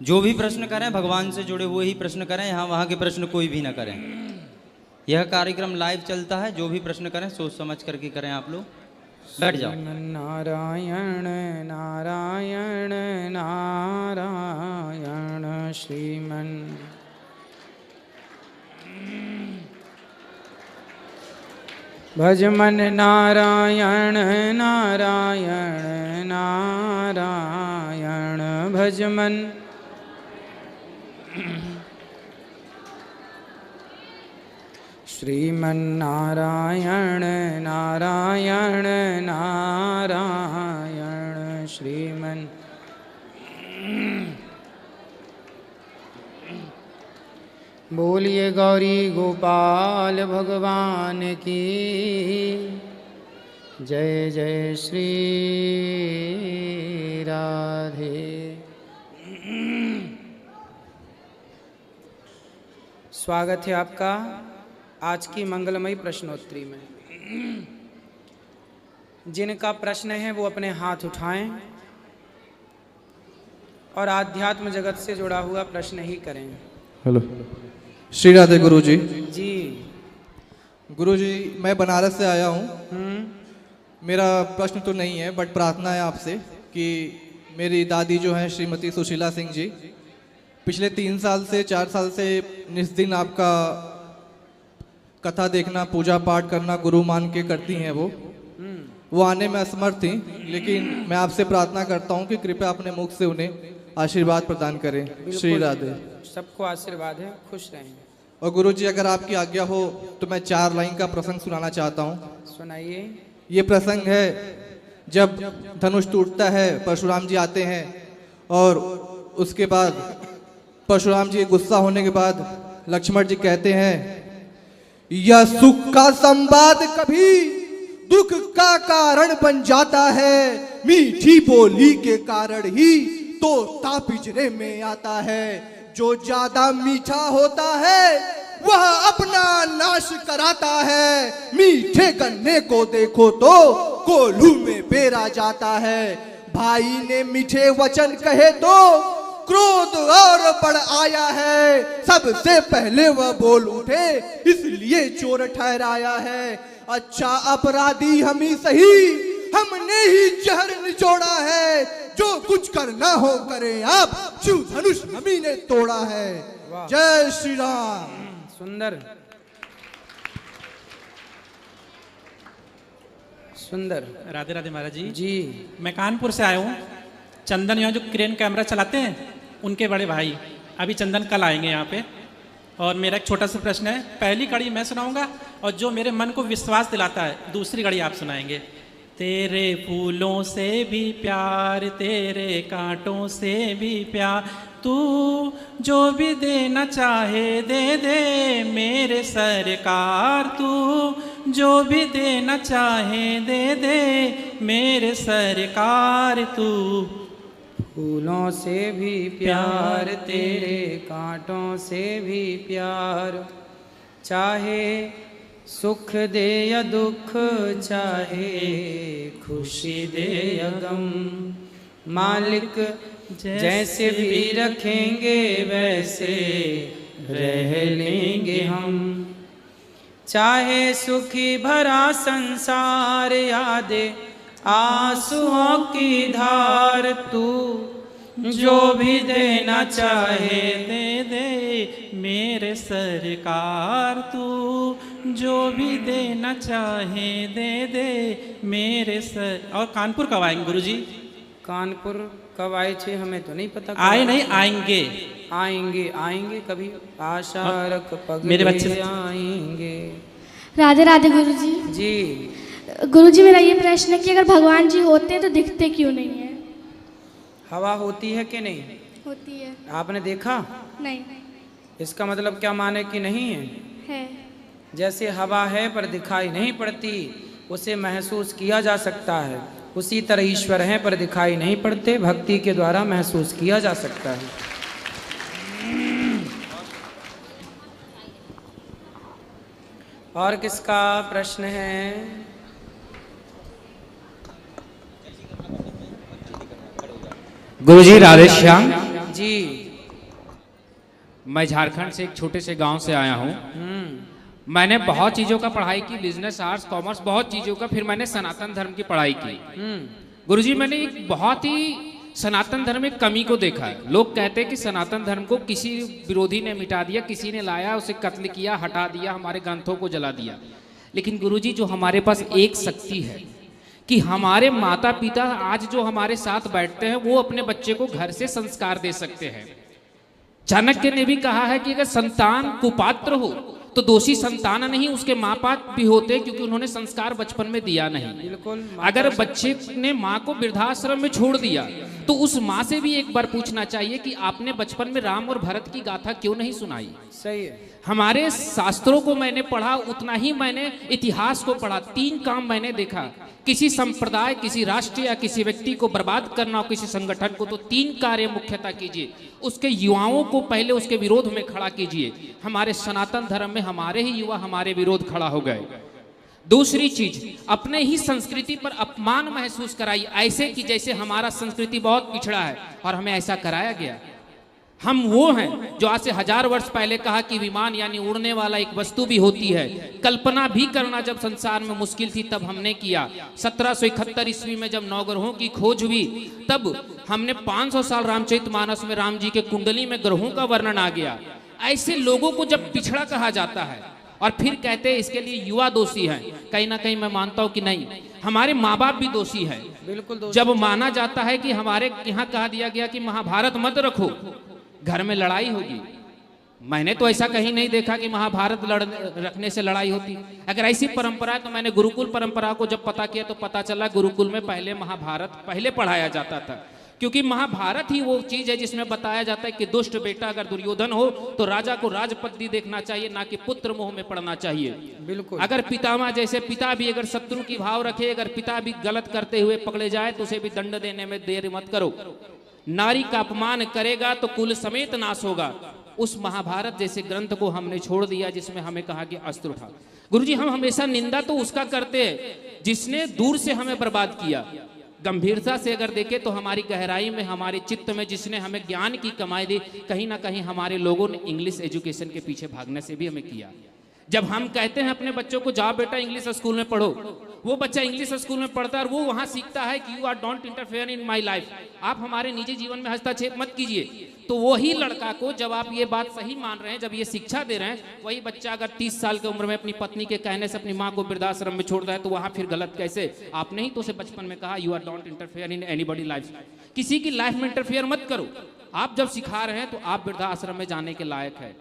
जो भी प्रश्न करें भगवान से जुड़े हुए ही प्रश्न करें, यहाँ वहाँ के प्रश्न कोई भी ना करें। यह कार्यक्रम लाइव चलता है, जो भी प्रश्न करें सोच समझ करके करें। आप लोग बैठ जाओ। नारायण नारायण नारायण श्रीमन भजमन नारायण नारायण नारायण भजमन श्रीमन्नारायण नारायण नारायण श्रीमन् बोलिए गौरी गोपाल भगवान की जय जय श्री राधे। स्वागत है आपका आज की मंगलमयी प्रश्नोत्तरी में। जिनका प्रश्न है वो अपने हाथ उठाएं और आध्यात्म जगत से जुड़ा हुआ प्रश्न ही करें। हेलो, श्री राधे गुरुजी। जी गुरुजी, मैं बनारस से आया हूँ। मेरा प्रश्न तो नहीं है, बट प्रार्थना है आपसे कि मेरी दादी जो हैं श्रीमती सुशीला सिंह जी, पिछले 3 साल से 4 साल से निस दिन आपका कथा देखना, पूजा पाठ करना गुरु मान के करती हैं। वो आने में असमर्थ थी, लेकिन मैं आपसे प्रार्थना करता हूं कि कृपया अपने मुख से उन्हें आशीर्वाद प्रदान करें। श्री राधे। सबको आशीर्वाद है, खुश रहें। और गुरुजी, अगर आपकी आज्ञा हो तो मैं 4 लाइन का प्रसंग सुनाना चाहता हूं। सुनाइए। ये प्रसंग है जब धनुष टूटता है, परशुराम जी आते हैं और उसके बाद परशुराम जी गुस्सा होने के बाद लक्ष्मण जी कहते हैं, यह सुख का संवाद कभी दुख का कारण बन जाता है, मीठी बोली के कारण ही तोता पिंजरे में आता है। जो ज्यादा मीठा होता है वह अपना नाश कराता है, मीठे गन्ने को देखो तो कोल्हू में पेरा जाता है। भाई ने मीठे वचन कहे तो क्रोध और बढ़ आया है, सबसे पहले वह बोल उठे इसलिए चोर ठहराया है। अच्छा अपराधी हम ही सही, हमने ही जहर निचोड़ा है, जो कुछ करना हो करें आप, शिव धनुष हमी ने तोड़ा है। जय श्री राम। सुंदर सुंदर। राधे राधे महाराज जी। जी मैं कानपुर से आया हूँ। चंदन यहाँ जो क्रेन कैमरा चलाते हैं उनके बड़े भाई अभी चंदन कल आएंगे यहाँ पे। और मेरा एक छोटा सा प्रश्न है, पहली कड़ी मैं सुनाऊंगा और जो मेरे मन को विश्वास दिलाता है दूसरी कड़ी आप सुनाएंगे। तेरे फूलों से भी प्यार, तेरे कांटों से भी प्यार, तू जो भी देना चाहे दे दे मेरे सरकार, तू जो भी देना चाहे दे दे मेरे सरकार। तू फूलों से भी प्यार, तेरे कांटों से भी प्यार, चाहे सुख दे या दुख, चाहे खुशी दे या गम, मालिक जैसे भी रखेंगे वैसे रह लेंगे हम। चाहे सुखी भरा संसार यादे आंसुओं की धार, तू जो भी देना चाहे दे दे मेरे सरकार, तू जो भी देना चाहे दे दे मेरे सर। और कानपुर कब आएंगे गुरुजी? कानपुर कब आए थे हमें तो नहीं पता। आए नहीं, आएंगे। आएंगे आएंगे कभी, आशा रख पग मेरे बच्चे आएंगे। राधे राधे गुरुजी। जी गुरुजी, मेरा ये प्रश्न है कि अगर भगवान जी होते हैं तो दिखते क्यों नहीं है? हवा होती है कि नहीं होती है। आपने देखा? नहीं। इसका मतलब क्या माने कि नहीं है? है। जैसे हवा है पर दिखाई नहीं पड़ती, उसे महसूस किया जा सकता है, उसी तरह ईश्वर हैं पर दिखाई नहीं पड़ते, भक्ति के द्वारा महसूस किया जा सकता है। और किसका प्रश्न है? गुरुजी राधे श्याम जी मैं झारखंड से एक छोटे से गांव से आया हूँ। मैंने बहुत चीज़ों का पढ़ाई की, बिजनेस, आर्ट्स, कॉमर्स, बहुत चीज़ों का। फिर मैंने सनातन धर्म की पढ़ाई की। गुरुजी, मैंने एक बहुत ही सनातन धर्म में कमी को देखा है। लोग कहते हैं कि सनातन धर्म को किसी विरोधी ने मिटा दिया, किसी ने लाया, उसे कत्ल किया, हटा दिया, हमारे ग्रंथों को जला दिया। लेकिन गुरुजी, जो हमारे पास एक शक्ति है कि हमारे माता पिता आज जो हमारे साथ बैठते हैं वो अपने बच्चे को घर से संस्कार दे सकते हैं। चाणक्य ने भी कहा है कि अगर संतान कुपात्र हो तो दोषी संतान नहीं, उसके माँ बाप भी होते, क्योंकि उन्होंने संस्कार बचपन में दिया नहीं। बिल्कुल। अगर बच्चे ने माँ को वृद्धाश्रम में छोड़ दिया तो उस माँ से भी एक बार पूछना चाहिए कि आपने बचपन में राम और भरत की गाथा क्यों नहीं सुनाई। सही है। हमारे शास्त्रों को मैंने पढ़ा, उतना ही मैंने इतिहास को पढ़ा। 3 काम मैंने देखा, किसी संप्रदाय, किसी राष्ट्र या किसी व्यक्ति को बर्बाद करना हो, किसी संगठन को, तो 3 कार्य मुख्यतः कीजिए। उसके युवाओं को पहले उसके विरोध में खड़ा कीजिए। हमारे सनातन धर्म में हमारे ही युवा हमारे विरोध खड़ा हो गए। दूसरी चीज, अपने ही संस्कृति पर अपमान महसूस कराइए, ऐसे कि जैसे हमारा संस्कृति बहुत पिछड़ा है और हमें ऐसा कराया गया। हम वो हैं जो आज से 1000 वर्ष पहले कहा कि विमान यानी उड़ने वाला एक वस्तु भी होती है। कल्पना भी करना जब संसार में मुश्किल थी तब हमने किया। 1771 ईस्वी में जब नवग्रहों की खोज हुई तब हमने 500 साल रामचरितमानस में राम जी के कुंडली में ग्रहों का वर्णन आ गया। ऐसे लोगों को जब पिछड़ा कहा जाता है और फिर कहते हैं इसके लिए युवा दोषी हैं, कहीं ना कहीं मैं मानता हूं कि नहीं, हमारे माँ बाप भी दोषी हैं। बिल्कुल। जब माना जाता है कि हमारे यहाँ कहा दिया गया कि महाभारत मत रखो, घर में लड़ाई होगी। मैंने तो ऐसा कहीं नहीं देखा कि महाभारत रखने से लड़ाई होती। अगर ऐसी परंपरा है तो मैंने गुरुकुल परंपरा को जब पता किया तो पता चला गुरुकुल में पहले महाभारत पहले पढ़ाया जाता था, क्योंकि महाभारत ही वो चीज है जिसमें बताया जाता है कि दुष्ट बेटा अगर दुर्योधन हो तो राजा को राजपदवी देखना चाहिए, ना कि पुत्र मोह में पड़ना चाहिए। बिल्कुल। अगर पितामह जैसे पिता भी अगर शत्रु की भाव रखे, अगर पिता भी गलत करते हुए पकड़े जाए तो उसे भी दंड देने में देर मत करो। नारी का अपमान करेगा तो कुल समेत नाश होगा। उस महाभारत जैसे ग्रंथ को हमने छोड़ दिया जिसमें हमें कहा कि अस्त्र उठा। गुरुजी, हम हमेशा निंदा तो उसका करते हैं जिसने दूर से हमें बर्बाद किया। गंभीरता से अगर देखें तो हमारी गहराई में, हमारे चित्त में जिसने हमें ज्ञान की कमाई दी, कहीं ना कहीं हमारे लोगों ने इंग्लिश एजुकेशन के पीछे भागने से भी हमें किया। जब हम कहते हैं अपने बच्चों को जाओ बेटा इंग्लिश स्कूल में पढ़ो, वो बच्चा इंग्लिश स्कूल में पढ़ता है और वो वहां सीखता है कि you are don't interfere in my life, आप हमारे निजी जीवन में हस्तक्षेप मत कीजिए। तो वही लड़का को जब आप ये बात सही मान रहे हैं, जब ये शिक्षा दे रहे हैं, वही बच्चा अगर 30 साल की उम्र में अपनी पत्नी के कहने से अपनी माँ को वृद्धाश्रम में छोड़ता है तो वहां फिर गलत कैसे? आपने ही तो उसे बचपन में कहा you are don't interfere in anybody life, किसी की लाइफ में इंटरफेयर मत करो। आप जब सिखा रहे हैं तो आप वृद्धाश्रम में जाने के लायक है।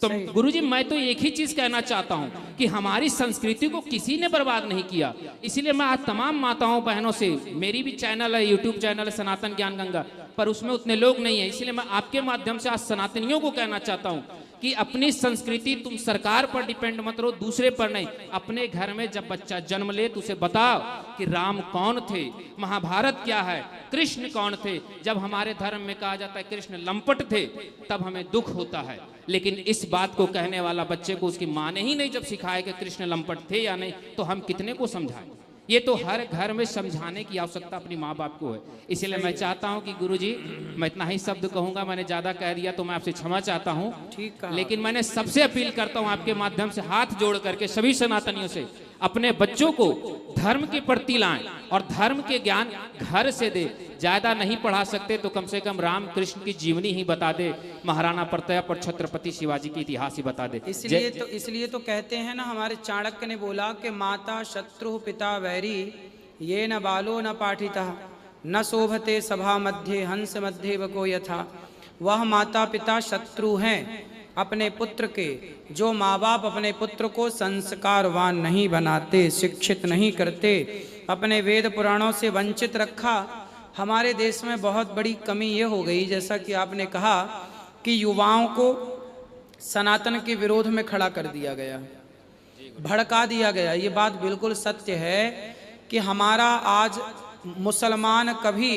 तो गुरुजी, मैं तो एक ही चीज कहना चाहता हूं कि हमारी संस्कृति को किसी ने बर्बाद नहीं किया। इसीलिए मैं आज तमाम माताओं बहनों से, मेरी भी चैनल है, यूट्यूब चैनल है सनातन ज्ञान गंगा, पर उसमें उतने लोग नहीं है, इसलिए मैं आपके माध्यम से आज सनातनियों को कहना चाहता हूं कि अपनी संस्कृति तुम सरकार पर डिपेंड मत रहो, दूसरे पर नहीं। अपने घर में जब बच्चा जन्म ले तो उसे बताओ कि राम कौन थे, महाभारत क्या है, कृष्ण कौन थे। जब हमारे धर्म में कहा जाता है कृष्ण लंपट थे तब हमें दुख होता है, लेकिन इस बात को कहने वाला बच्चे को उसकी माँ ने ही नहीं जब सिखाया कि कृष्ण लंपट थे या नहीं, तो हम कितने को समझाएं। ये तो हर घर में समझाने की आवश्यकता अपनी माँ बाप को है। इसीलिए मैं चाहता हूं कि गुरुजी, मैं इतना ही शब्द कहूंगा, मैंने ज्यादा कह दिया तो मैं आपसे क्षमा चाहता हूं। ठीक है। लेकिन मैंने सबसे अपील करता हूं आपके माध्यम से हाथ जोड़ करके सभी सनातनियों से, अपने बच्चों को धर्म के प्रति लाएं और धर्म के ज्ञान घर से दे। ज्यादा नहीं पढ़ा सकते तो कम से कम राम कृष्ण की जीवनी ही बता दे, महाराणा प्रताप और छत्रपति शिवाजी की इतिहास ही बता दे। इसलिए तो कहते हैं ना, हमारे चाणक्य ने बोला कि माता शत्रु पिता वैरी ये न बालो न पाठितः न शोभते सभा मध्य हंस मध्य वको यथा। वह माता पिता शत्रु हैं अपने पुत्र के, जो माँ बाप अपने पुत्र को संस्कारवान नहीं बनाते, शिक्षित नहीं करते, अपने वेद पुराणों से वंचित रखा। हमारे देश में बहुत बड़ी कमी ये हो गई, जैसा कि आपने कहा कि युवाओं को सनातन के विरोध में खड़ा कर दिया गया, भड़का दिया गया। ये बात बिल्कुल सत्य है कि हमारा आज मुसलमान कभी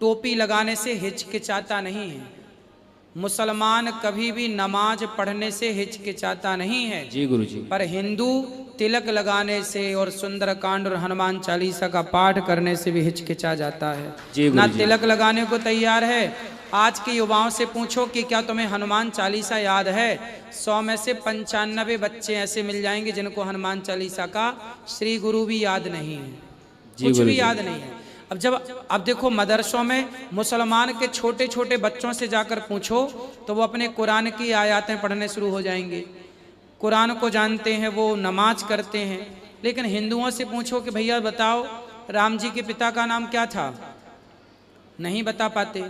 टोपी लगाने से हिचकिचाता नहीं है, मुसलमान कभी भी नमाज पढ़ने से हिचकिचाता नहीं है जी गुरुजी, पर हिंदू तिलक लगाने से और सुंदरकांड और हनुमान चालीसा का पाठ करने से भी हिचकिचा जाता है। ना तिलक लगाने को तैयार है आज के युवाओं से पूछो कि क्या तुम्हें हनुमान चालीसा याद है, 100 में से 95 बच्चे ऐसे मिल जाएंगे जिनको हनुमान चालीसा का श्री गुरु भी याद नहीं है, कुछ भी याद नहीं है। अब देखो मदरसों में मुसलमान के छोटे छोटे बच्चों से जाकर पूछो तो वो अपने कुरान की आयतें पढ़ने शुरू हो जाएंगे, कुरान को जानते हैं, वो नमाज करते हैं। लेकिन हिंदुओं से पूछो कि भैया बताओ राम जी के पिता का नाम क्या था, नहीं बता पाते।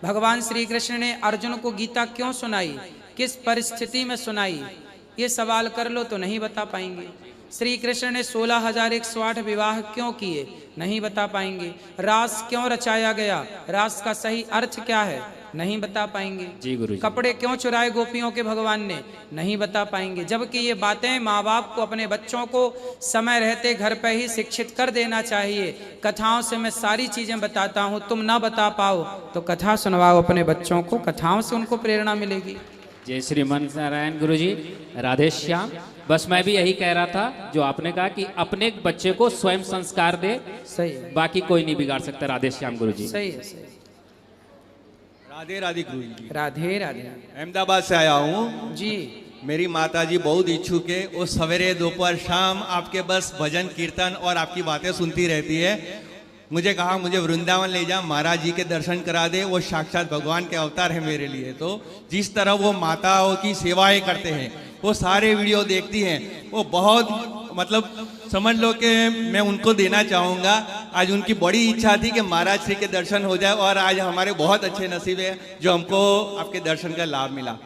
भगवान श्री कृष्ण ने अर्जुन को गीता क्यों सुनाई, किस परिस्थिति में सुनाई, ये सवाल कर लो तो नहीं बता पाएंगे। श्री कृष्ण ने 16,108 विवाह क्यों किए, नहीं बता पाएंगे। रास क्यों रचाया गया, रास का सही अर्थ क्या है, नहीं बता पाएंगे। जी गुरु जी। कपड़े क्यों चुराए गोपियों के भगवान ने, नहीं बता पाएंगे। जबकि ये बातें माँ बाप को अपने बच्चों को समय रहते घर पे ही शिक्षित कर देना चाहिए। कथाओं से मैं सारी चीजें बताता हूँ, तुम ना बता पाओ तो कथा सुनवाओ अपने बच्चों को, कथाओं से उनको प्रेरणा मिलेगी। जय श्रीमन नारायण गुरु जी, राधे श्याम। बस मैं भी यही कह रहा था जो आपने कहा कि अपने बच्चे को स्वयं संस्कार दे, सही है, बाकी कोई नहीं बिगाड़ सकता। राधे श्याम गुरु जी। सही है, सही है। राधे राधे गुरु जी। राधे राधे। अहमदाबाद से आया हूँ जी। मेरी माता जी बहुत इच्छुक है, वो सवेरे दोपहर शाम आपके बस भजन कीर्तन और आपकी बातें सुनती रहती है। मुझे कहा मुझे वृंदावन ले जा, महाराज जी के दर्शन करा दे, वो साक्षात भगवान के अवतार है मेरे लिए। तो जिस तरह वो माताओं की सेवाएं करते हैं, वो सारे वीडियो देखती हैं, वो बहुत मतलब समझ लो कि मैं उनको देना चाहूँगा। आज उनकी बड़ी इच्छा थी कि महाराज श्री के दर्शन हो जाए और आज हमारे बहुत अच्छे नसीब है जो हमको आपके दर्शन का लाभ मिला।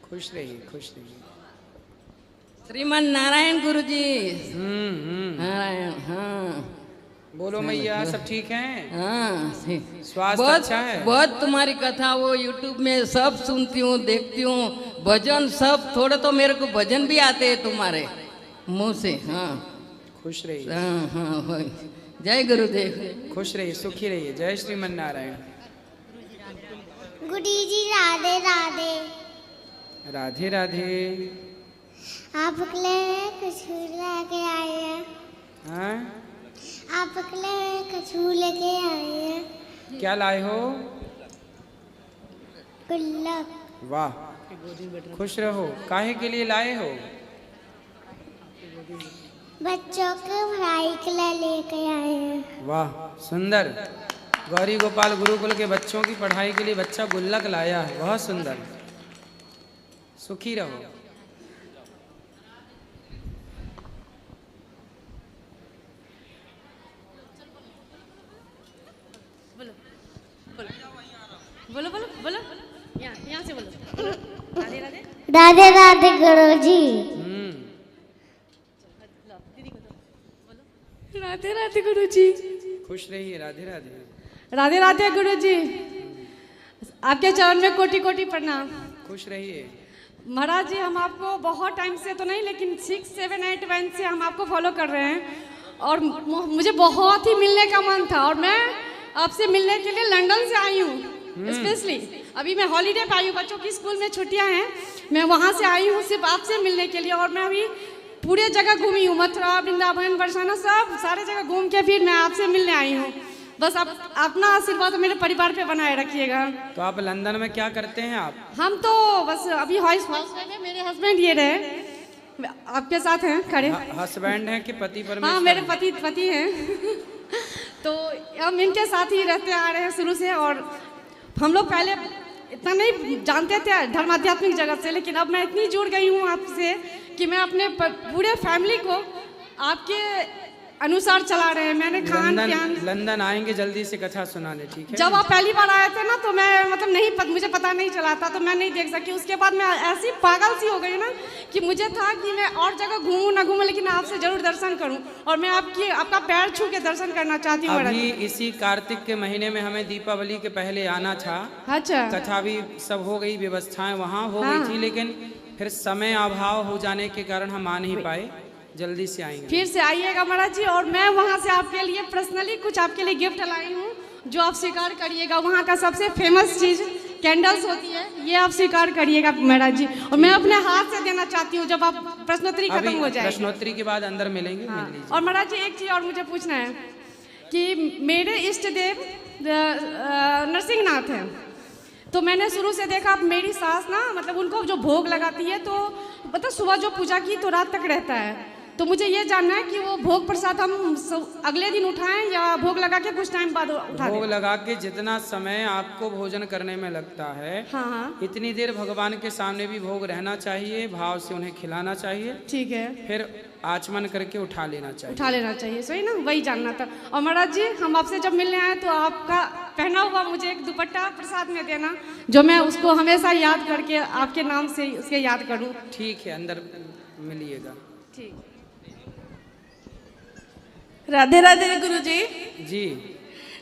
खुश रहिए, खुश रहिए। श्रीमन नारायण गुरु जी। नारायण। हाँ बोलो मैया, सब ठीक हैं? हाँ स्वास्थ्य बहुत अच्छा है? बहुत तुम्हारी कथा वो यूट्यूब में सब सुनती हूँ, देखती हूँ, भजन सब, थोड़े तो मेरे को भजन भी आते हैं तुम्हारे मुंह से। हाँ खुश रहिए। हाँ हाँ, जय गुरुदेव। खुश रहिए, सुखी रहिए। जय श्रीमन नारायण। गुडी जी राधे राधे। राधे राधे। आपके लिए कुछ लेके आए हैं। हाँ? आपके लिए कुछ लेके आए हैं। क्या लाए हो? गुल्लक। वाह, खुश रहो। काहे के लिए लाए हो? बच्चों के पढ़ाई के लिए लेके आए हैं। वाह सुंदर। गौरी गोपाल गुरुकुल के बच्चों की पढ़ाई के लिए बच्चा गुल्लक लाया है, बहुत सुंदर। सुखी रहो। बोलो बोलो बोलो, यहाँ से बोलो। राधे राधे। राधे राधे गुरु जी। राधे राधे गुरु जी। खुश रहिए। राधे राधे। राधे राधे गुरु जी, आपके चरण में कोटि कोटि प्रणाम। खुश रहिए। महाराज जी, हम आपको बहुत टाइम से तो नहीं, लेकिन 6, 7, 8 वन से हम आपको फॉलो कर रहे हैं और मुझे बहुत ही मिलने का मन था और मैं आपसे मिलने के लिए लंदन से आई हूँ स्पेशली। अभी मैं हॉलीडे पे आई हूँ, बच्चों की स्कूल में छुट्टियाँ हैं, मैं वहाँ से आई हूँ सिर्फ आपसे मिलने के लिए। और मैं अभी पूरे जगह घूमी हूँ, मथुरा, वृंदावन, बरसाना, सब सारे जगह घूम के फिर मैं आपसे मिलने आई हूँ। बस आप अपना आशीर्वाद मेरे परिवार पे बनाए रखिएगा। तो आप लंदन में क्या करते हैं आप? हम तो बस अभी हाउस वाइफ है, मेरे हस्बैंड ये रहे आपके साथ हैं खड़े। हस्बैंड हैं कि पति परमेश्वर? हाँ, मेरे पति हैं। तो हम इनके साथ ही रहते आ रहे हैं शुरू से। और हम लोग पहले इतना नहीं जानते थे धर्म आध्यात्मिक जगत से, लेकिन अब मैं इतनी जुड़ गई हूँ आपसे कि मैं अपने पूरे फैमिली को आपके अनुसार चला रहे हैं। मैंने खान पियान। लंदन आएंगे जल्दी से, कथा सुनाने, ठीक है? जब आप पहली बार आए थे ना तो मैं मतलब मुझे पता नहीं चला था, तो मैं नहीं देख सकी। उसके बाद मैं ऐसी पागल सी हो गई ना कि मुझे था कि मैं और जगह घूमूं ना घूमूं, लेकिन आपसे जरूर दर्शन करूं। और मैं आपका पैर छू के दर्शन करना चाहती हूँ। अभी इसी कार्तिक के महीने में हमें दीपावली के पहले आना था। अच्छा। कथा भी सब हो गई, व्यवस्थाएं वहाँ हो गई थी, लेकिन फिर समय अभाव हो जाने के कारण हम आ नहीं पाए। जल्दी से आएंगे। फिर से आइएगा महाराज जी। और मैं वहाँ से आपके लिए पर्सनली कुछ आपके लिए गिफ्ट लाई हूँ जो आप स्वीकार करिएगा। वहाँ का सबसे फेमस चीज़ कैंडल्स होती है, ये आप स्वीकार करिएगा महाराज जी। और मैं अपने हाथ से देना चाहती हूँ जब आप प्रश्नोत्तरी खत्म हो जाए। प्रश्नोत्तरी के बाद अंदर मिलेंगे। हाँ। और महाराज जी एक चीज़ और मुझे पूछना है कि मेरे इष्ट देव नरसिंहनाथ हैं, तो मैंने शुरू से देखा, अब मेरी सास ना मतलब उनको जो भोग लगाती है तो मतलब सुबह जो पूजा की तो रात तक रहता है। तो मुझे ये जानना है कि वो भोग प्रसाद हम अगले दिन उठाएं या भोग लगा के कुछ टाइम बाद उठा दें? भोग लगा के जितना समय आपको भोजन करने में लगता है, हाँ हाँ इतनी देर भगवान के सामने भी भोग रहना चाहिए, भाव से उन्हें खिलाना चाहिए, ठीक है, फिर आचमन करके उठा लेना चाहिए। उठा लेना चाहिए, सही ना, वही जानना था। और महाराज जी हम आपसे जब मिलने आए तो आपका पहना हुआ मुझे एक दुपट्टा प्रसाद में देना, जो मैं उसको हमेशा याद करके आपके नाम से उसके याद करूँ। ठीक है, अंदर मिलिएगा। ठीक। राधे राधे गुरुजी। जी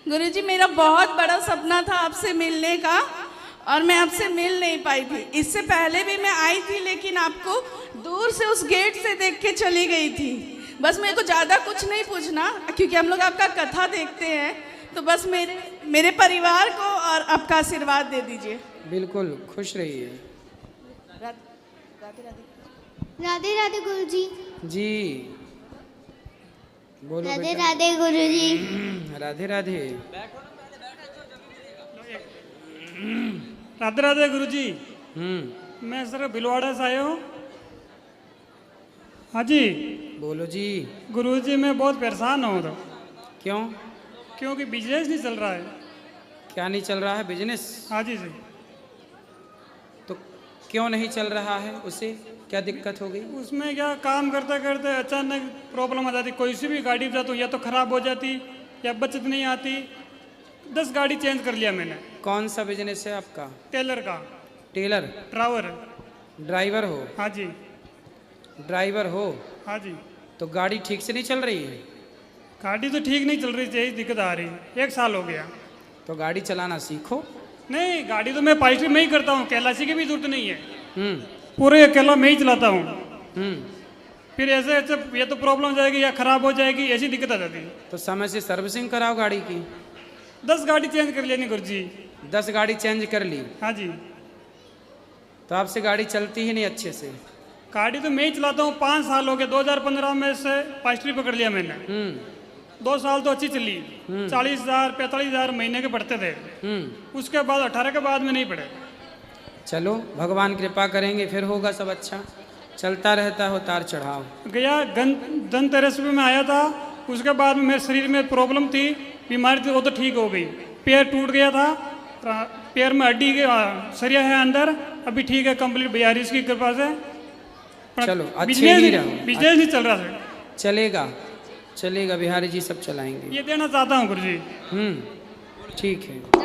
गुरुजी, मेरा बहुत बड़ा सपना था आपसे मिलने का और मैं आपसे मिल नहीं पाई थी। इससे पहले भी मैं आई थी लेकिन आपको दूर से उस गेट से देख के चली गई थी। बस मेरे को ज़्यादा कुछ नहीं पूछना क्योंकि हम लोग आपका कथा देखते हैं, तो बस मेरे परिवार को और आपका आशीर्वाद दे दीजिए। बिल्कुल, खुश रहिए। राधे राधे गुरुजी। जी बोलो राधे बेटा। राधे गुरुजी। राधे राधे। राधे राधे गुरुजी। हम्म, मैं सर भिलवाड़ा से आया हूँ। हाँ जी बोलो जी। गुरुजी, मैं बहुत परेशान हूँ तो। क्यों? क्योंकि बिजनेस नहीं चल रहा है। क्या नहीं चल रहा है? बिजनेस? हाँ जी जी। तो क्यों नहीं चल रहा है? उसे क्या दिक्कत हो गई? उसमें क्या, काम करते करते अचानक प्रॉब्लम आ जाती। कोई सी भी गाड़ी पे जाता हूँ या तो ख़राब हो जाती या बचत नहीं आती। 10 गाड़ी चेंज कर लिया मैंने। कौन सा बिजनेस है आपका? टेलर का। टेलर? ड्राइवर। ड्राइवर हो? हाँ जी। ड्राइवर हो? हाँ जी। तो गाड़ी ठीक से नहीं चल रही है? गाड़ी तो ठीक नहीं चल रही थी, दिक्कत आ रही है। 1 साल हो गया। तो गाड़ी चलाना सीखो। नहीं, गाड़ी तो मैं पाइस्ट्री में ही करता हूँ, कैलाशी की भी जरूरत नहीं है। हम्म पूरे अकेला मैं ही चलाता हूँ। हम्म। फिर ऐसे ऐसे या तो प्रॉब्लम हो जाएगी या खराब हो जाएगी, ऐसी दिक्कत आ जाती है। तो समय से सर्विसिंग कराओ गाड़ी की। 10 गाड़ी चेंज कर लेनी गुरुजी। 10 गाड़ी चेंज कर ली? हाँ जी। तो आपसे गाड़ी चलती ही नहीं अच्छे से? गाड़ी तो मैं ही चलाता हूँ, 5 साल हो गए। 2015 में से पाइस्ट्री पकड़ लिया मैंने। 2 साल तो अच्छी चली। 40,000 45,000 महीने के पड़ते थे। उसके बाद 18 के बाद में नहीं पड़े। चलो, भगवान कृपा करेंगे, फिर होगा सब अच्छा। चलता रहता है उतार चढ़ाव। गया धनतेरस पे मैं आया था, उसके बाद में मेरे शरीर में प्रॉब्लम थी, बीमारी थी, वो तो ठीक हो गई। पैर टूट गया था, पैर में हड्डी के सरिया है अंदर, अभी ठीक है कंप्लीट बिहारीज की कृपा से। चलो, अच्छे बिजनेस ही रहो। बिजनेस नहीं चल रहा सर। चलेगा चलेगा, बिहारी जी सब चलाएंगे। ये देना चाहता हूँ गुरुजी। ठीक है।